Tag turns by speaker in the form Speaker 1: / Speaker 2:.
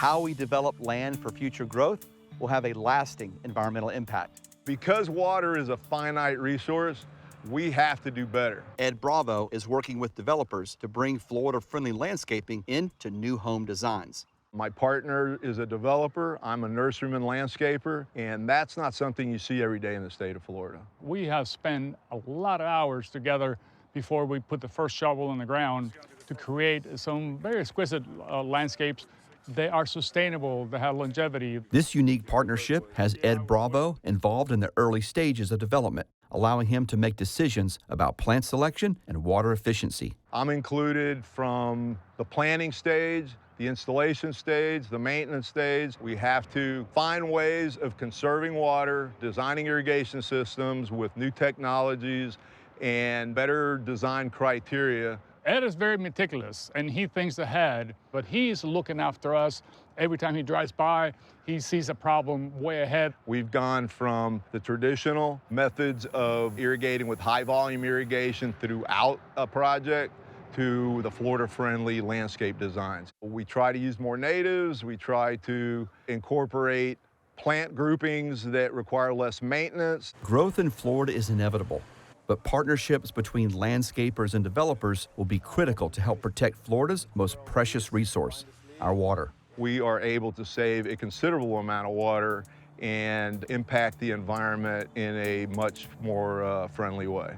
Speaker 1: how we develop land for future growth will have a lasting environmental impact.
Speaker 2: Because water is a finite resource, we have to do better.
Speaker 1: Ed Bravo is working with developers to bring Florida-friendly landscaping into new home designs.
Speaker 2: My partner is a developer, I'm a nurseryman landscaper, and that's not something you see every day in the state of Florida.
Speaker 3: We have spent a lot of hours together before we put the first shovel in the ground to create some very exquisite landscapes. They are sustainable, they have longevity.
Speaker 1: This unique partnership has Ed Bravo involved in the early stages of development, allowing him to make decisions about plant selection and water efficiency.
Speaker 2: I'm included from the planning stage, the installation stage, the maintenance stage. We have to find ways of conserving water, designing irrigation systems with new technologies and better design criteria.
Speaker 3: Ed is very meticulous and he thinks ahead, but he's looking after us. Every time he drives by, he sees a problem way ahead.
Speaker 2: We've gone from the traditional methods of irrigating with high volume irrigation throughout a project to the Florida-friendly landscape designs. We try to use more natives, we try to incorporate plant groupings that require less maintenance.
Speaker 1: Growth in Florida is inevitable, but partnerships between landscapers and developers will be critical to help protect Florida's most precious resource, our water.
Speaker 2: We are able to save a considerable amount of water and impact the environment in a much more friendly way.